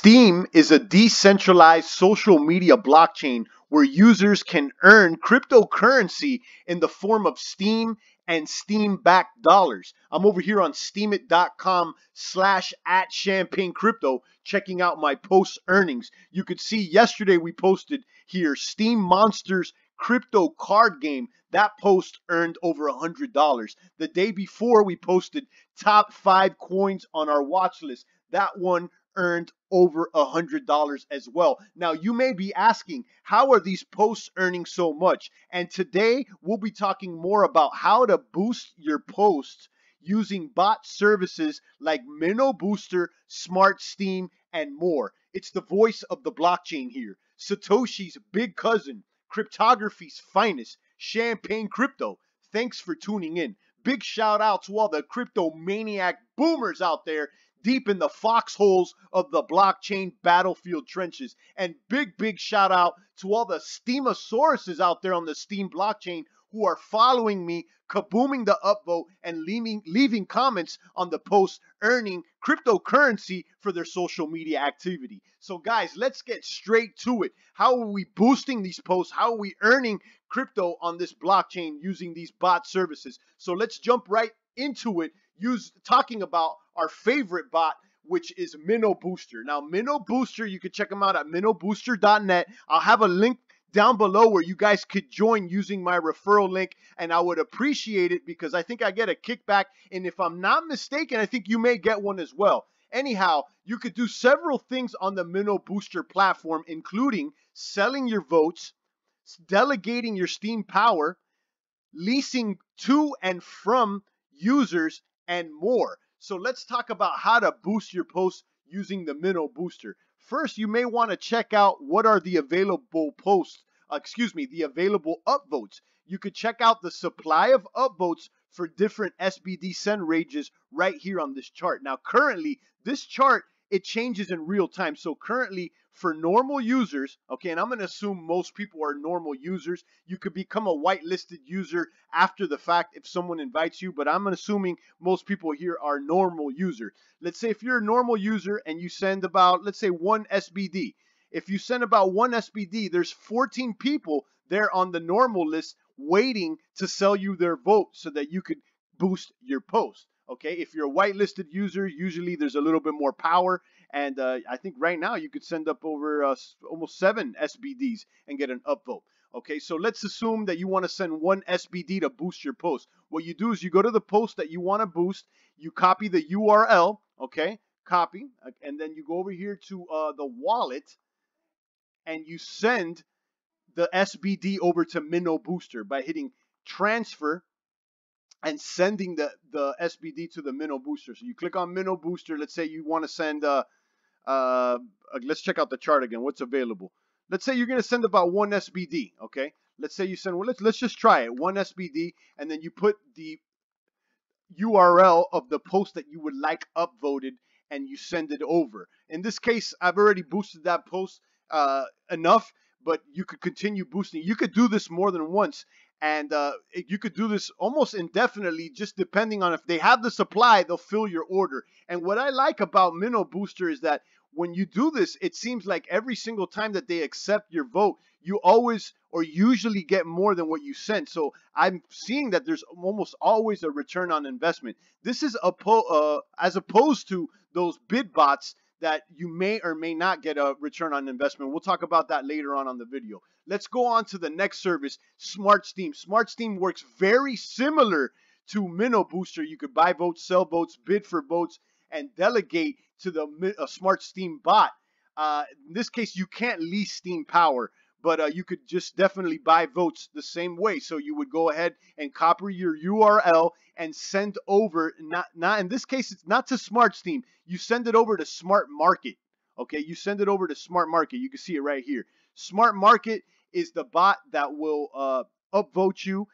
Steem is a decentralized social media blockchain where users can earn cryptocurrency in the form of Steem and Steem-backed dollars. I'm over here on steemit.com/@champagnecrypto checking out my post earnings. You could see yesterday we posted here Steem Monsters crypto card game. That post earned over $100. The day before we posted top 5 coins on our watch list. That one earned over $100 as well. Now you may be asking, how are these posts earning so much? And today we'll be talking more about how to boost your posts using bot services like MInnow Booster, SmartSteem, and more. It's the voice of the blockchain here. Satoshi's big cousin, cryptography's finest, Champagne Crypto. Thanks for tuning in. Big shout out to all the crypto maniac boomers out there deep in the foxholes of the blockchain battlefield trenches. And big shout out to all the Steamosauruses out there on the Steem blockchain who are following me, kabooming the upvote, and leaving comments on the post, earning cryptocurrency for their social media activity. So guys, let's get straight to it. How are we boosting these posts? How are we earning crypto on this blockchain using these bot services? So let's jump right into it, talking about our favorite bot, which is MInnow Booster. Now, MInnow Booster, you can check them out at MinnowBooster.net. I'll have a link down below where you guys could join using my referral link, and I would appreciate it because I think I get a kickback, and if I'm not mistaken, I think you may get one as well. Anyhow, you could do several things on the MInnow Booster platform, including selling your votes, delegating your Steem power, leasing to and from users, and more. So let's talk about how to boost your posts using the MInnow Booster. First, you may want to check out what are the available the available upvotes. You could check out the supply of upvotes for different SBD send ranges right here on this chart. Now, currently, this chart, it changes in real time. So currently, for normal users, okay, and I'm going to assume most people are normal users. You could become a whitelisted user after the fact if someone invites you, but I'm assuming most people here are normal users. Let's say if you're a normal user and you send about, let's say, 1 SBD. If you send about 1 SBD, there's 14 people there on the normal list waiting to sell you their vote so that you could boost your post. Okay, if you're a whitelisted user, usually there's a little bit more power, and I think right now you could send up over almost 7 SBDs and get an upvote. Okay, so let's assume that you want to send 1 SBD to boost your post. What you do is you go to the post that you want to boost, you copy the URL, okay, copy, and then you go over here to the wallet, and you send the SBD over to MInnow Booster by hitting transfer and sending the SBD to the MInnow Booster. So you click on MInnow Booster. Let's say you want to send, let's check out the chart again. What's available? Let's say you're going to send about 1 SBD, okay? Let's say you send, well, let's just try it, 1 SBD, and then you put the URL of the post that you would like upvoted, and you send it over. In this case, I've already boosted that post enough, but you could continue boosting. You could do this more than once, and you could do this almost indefinitely, just depending on if they have the supply, they'll fill your order. And what I like about MInnow Booster is that when you do this, it seems like every single time that they accept your vote, you always or usually get more than what you sent. So I'm seeing that there's almost always a return on investment. This is as opposed to those bid bots that you may or may not get a return on investment. We'll talk about that later on the video. Let's go on to the next service, SmartSteem. SmartSteem works very similar to MInnow Booster. You could buy votes, sell votes, bid for votes, and delegate to the SmartSteem bot. In this case, you can't lease Steem power, but you could just definitely buy votes the same way. So you would go ahead and copy your URL and send over, not in this case, it's not to SmartSteam. You send it over to SmartMarket. Okay, you send it over to SmartMarket. You can see it right here. SmartMarket is the bot that will upvote you.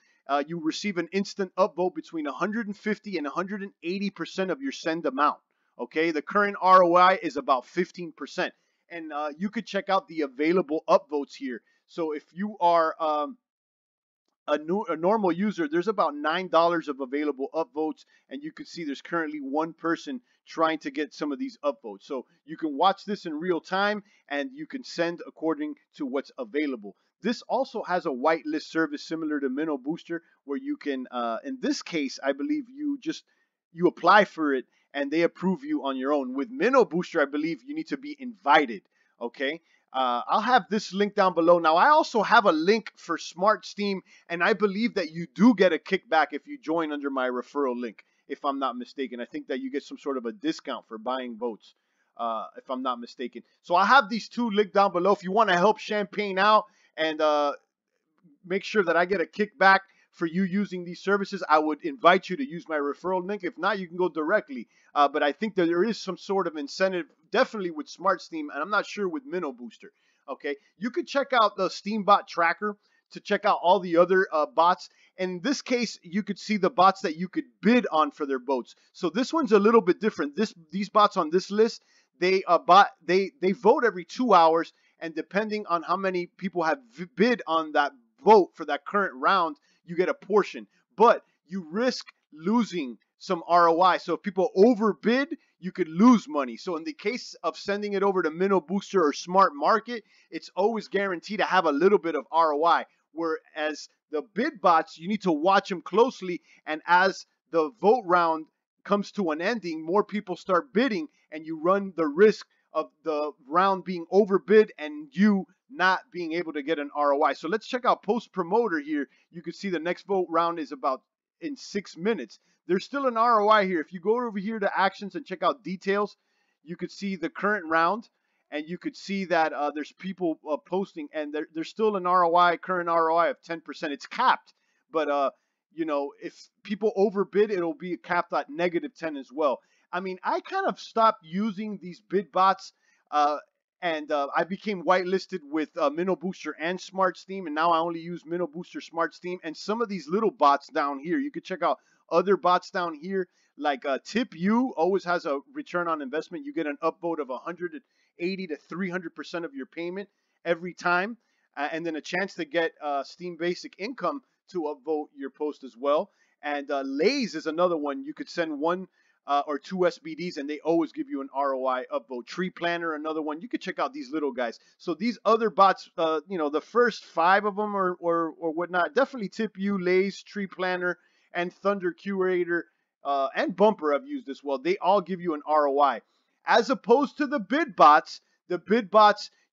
You receive an instant upvote between 150 and 180% of your send amount. Okay, the current ROI is about 15%. And you could check out the available upvotes here. So if you are a normal user, there's about $9 of available upvotes, and you can see there's currently one person trying to get some of these upvotes. So you can watch this in real time, and you can send according to what's available. This also has a whitelist service similar to MInnow Booster, where you can, in this case, I believe you apply for it and they approve you on your own. With MInnow Booster, I believe you need to be invited. Okay. I'll have this link down below. Now, I also have a link for SmartSteem, and I believe that you do get a kickback if you join under my referral link, if I'm not mistaken. I think that you get some sort of a discount for buying votes, if I'm not mistaken. So I have these two linked down below. If you want to help Champagne out and make sure that I get a kickback for you using these services, I would invite you to use my referral link. If not, you can go directly. But I think that there is some sort of incentive, definitely with SmartSteam, and I'm not sure with MInnow Booster. Okay, you could check out the Steambot tracker to check out all the other bots. In this case, you could see the bots that you could bid on for their boats. So this one's a little bit different. These bots on this list, they vote every 2 hours, and depending on how many people have bid on that vote for that current round, you get a portion, but you risk losing some ROI. So if people overbid, you could lose money. So in the case of sending it over to MInnow Booster or Smart Market, it's always guaranteed to have a little bit of ROI. Whereas the bid bots, you need to watch them closely, and as the vote round comes to an ending, more people start bidding, and you run the risk of the round being overbid and you not being able to get an ROI. So let's check out post promoter here. You can see the next vote round is about in 6 minutes. There's still an ROI here. If you go over here to actions and check out details, you could see the current round, and you could see that there's people posting, and there's still an ROI, current ROI of 10%. It's capped, but you know, if people overbid, it'll be capped at -10 as well. I mean, I kind of stopped using these bid bots, and I became whitelisted with MInnow Booster and SmartSteam, and now I only use MInnow Booster, SmartSteam, and some of these little bots down here. You could check out other bots down here, like Tip You always has a return on investment. You get an upvote of 180 to 300% of your payment every time, and then a chance to get Steam Basic Income to upvote your post as well. And Lays is another one. You could send one or 2 SBDs, and they always give you an ROI upvote. Tree Planner, another one. You could check out these little guys. So these other bots, you know, the first 5 of them or whatnot, definitely Tip You, Lays, Tree Planner, and Thunder Curator, and Bumper I've used as well. They all give you an ROI. As opposed to the bid bots,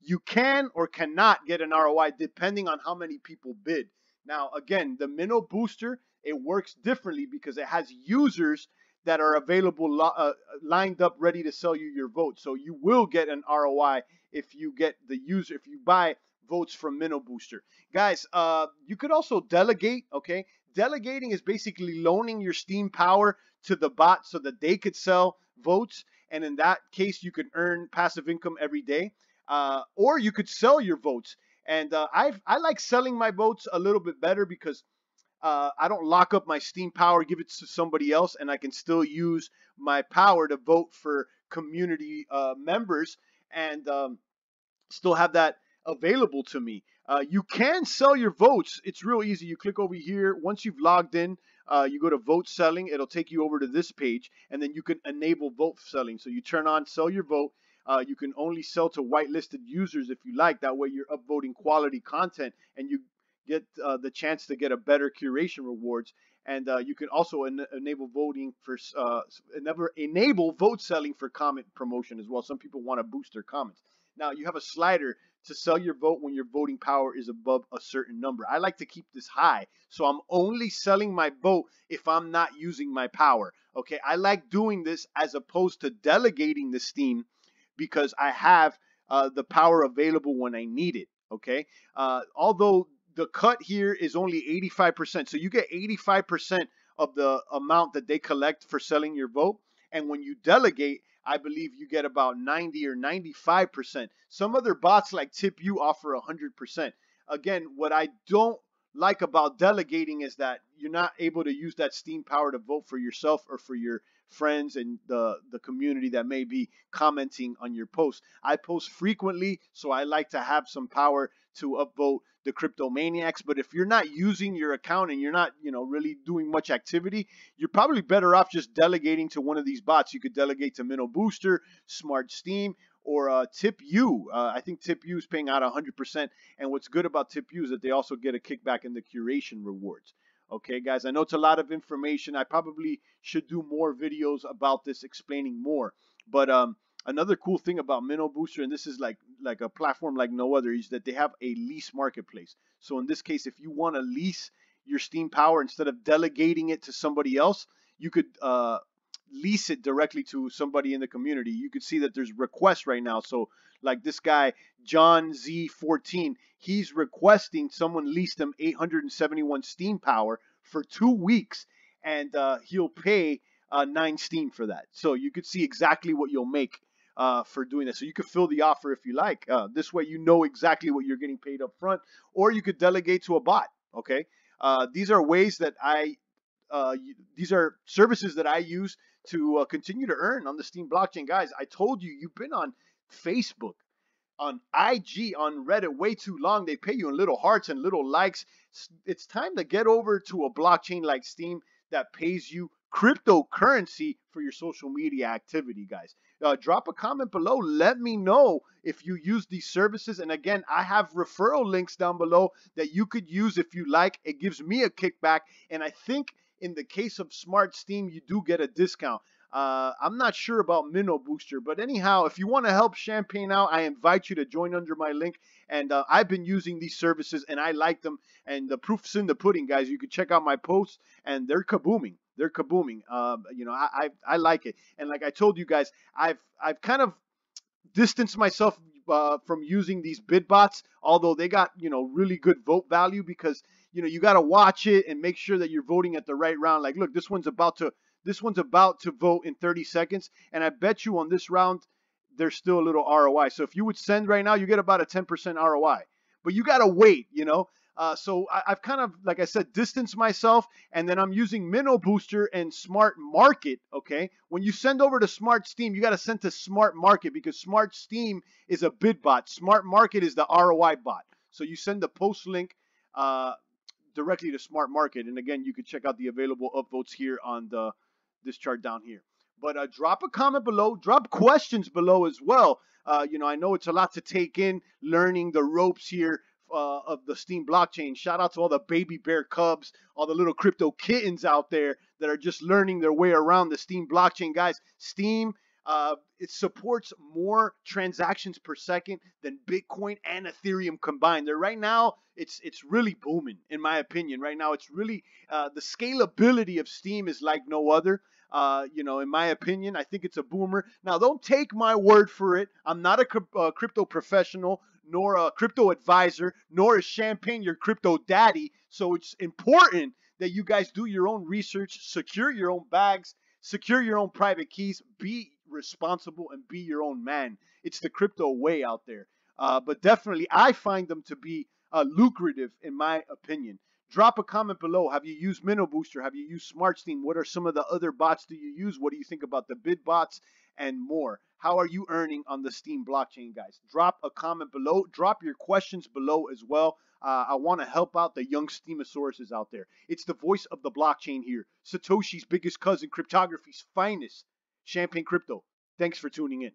you can or cannot get an ROI depending on how many people bid. Now, again, the MInnow Booster, it works differently because it has users that are available, lined up, ready to sell you your vote. So you will get an ROI if you get the user, if you buy votes from MInnow Booster. Guys, you could also delegate, okay? Delegating is basically loaning your Steam power to the bot so that they could sell votes. And in that case, you could earn passive income every day. Or you could sell your votes. And I like selling my votes a little bit better because I don't lock up my Steam power, give it to somebody else, and I can still use my power to vote for community members and still have that available to me. You can sell your votes. It's real easy. You click over here. Once you've logged in, you go to vote selling. It'll take you over to this page, and then you can enable vote selling. So you turn on sell your vote. You can only sell to whitelisted users if you like. That way you're upvoting quality content, and you get the chance to get a better curation rewards. And you can also enable voting for enable vote selling for comment promotion as well. Some people want to boost their comments. Now you have a slider to sell your vote when your voting power is above a certain number. I like to keep this high, so I'm only selling my vote if I'm not using my power. Okay, I like doing this as opposed to delegating the Steam because I have the power available when I need it. Okay, although the cut here is only 85%. So you get 85% of the amount that they collect for selling your vote. And when you delegate, I believe you get about 90 or 95%. Some other bots like Tip You offer 100%. Again, what I don't like about delegating is that you're not able to use that Steam power to vote for yourself or for your friends and the community that may be commenting on your posts. I post frequently, so I like to have some power to upvote the cryptomaniacs. But if you're not using your account and you're not, really doing much activity, you're probably better off just delegating to one of these bots. You could delegate to MinnowBooster, SmartSteem, or TipU. I think TipU is paying out 100%. And what's good about TipU is that they also get a kickback in the curation rewards. Okay, guys, I know it's a lot of information. I probably should do more videos about this explaining more. But another cool thing about MinnowBooster, and this is like a platform like no other, is that they have a lease marketplace. So in this case, if you want to lease your Steem power instead of delegating it to somebody else, you could lease it directly to somebody in the community. You could see that there's requests right now. So like this guy, John Z14, he's requesting someone lease him 871 Steem power for 2 weeks, and he'll pay 9 Steem for that. So you could see exactly what you'll make for doing that. So you could fill the offer if you like. This way you know exactly what you're getting paid up front, or you could delegate to a bot. Okay, these are ways that these are services that I use to continue to earn on the Steem blockchain. Guys, I told you, you've been on Facebook, on IG, on Reddit way too long. They pay you in little hearts and little likes. It's time to get over to a blockchain like Steem that pays you cryptocurrency for your social media activity, guys. Drop a comment below. Let me know if you use these services. And again, I have referral links down below that you could use if you like. It gives me a kickback. And I think in the case of SmartSteem, you do get a discount. I'm not sure about MInnow Booster, but anyhow, if you want to help Champagne out, I invite you to join under my link. And I've been using these services and I like them. And the proof's in the pudding, guys. You can check out my posts and they're kabooming. They're kabooming. I like it. And like I told you guys, I've kind of distanced myself from using these bid bots, although they got, really good vote value, because, you got to watch it and make sure that you're voting at the right round. Like, look, this one's about to vote in 30 seconds. And I bet you on this round, there's still a little ROI. So if you would send right now, you get about a 10% ROI. But you got to wait, So I've kind of, like I said, distanced myself, and then I'm using MInnow Booster and SmartMarket, okay? When you send over to SmartSteem, you got to send to SmartMarket, because SmartSteam is a bid bot. SmartMarket is the ROI bot. So you send the post link directly to SmartMarket, and again, you can check out the available upvotes here on this chart down here. But drop a comment below, drop questions below as well. I know it's a lot to take in, learning the ropes here of the Steem blockchain. Shout out to all the baby bear cubs, all the little crypto kittens out there that are just learning their way around the Steem blockchain. Guys, Steem, it supports more transactions per second than Bitcoin and Ethereum combined. There right now, it's really booming, in my opinion. Right now, it's really the scalability of Steem is like no other. In my opinion, I think it's a boomer. Now, don't take my word for it. I'm not a crypto professional, nor a crypto advisor, nor is Champagne your crypto daddy. So it's important that you guys do your own research, secure your own bags, secure your own private keys, be responsible, and be your own man. It's the crypto way out there. But definitely, I find them to be lucrative, in my opinion. Drop a comment below. Have you used MInnow Booster? Have you used SmartSteam? What are some of the other bots do you use? What do you think about the bid bots and more? How are you earning on the Steem blockchain, guys? Drop a comment below. Drop your questions below as well. I want to help out the young Steamosauruses out there. It's the voice of the blockchain here. Satoshi's biggest cousin, cryptography's finest, Champagne Crypto. Thanks for tuning in.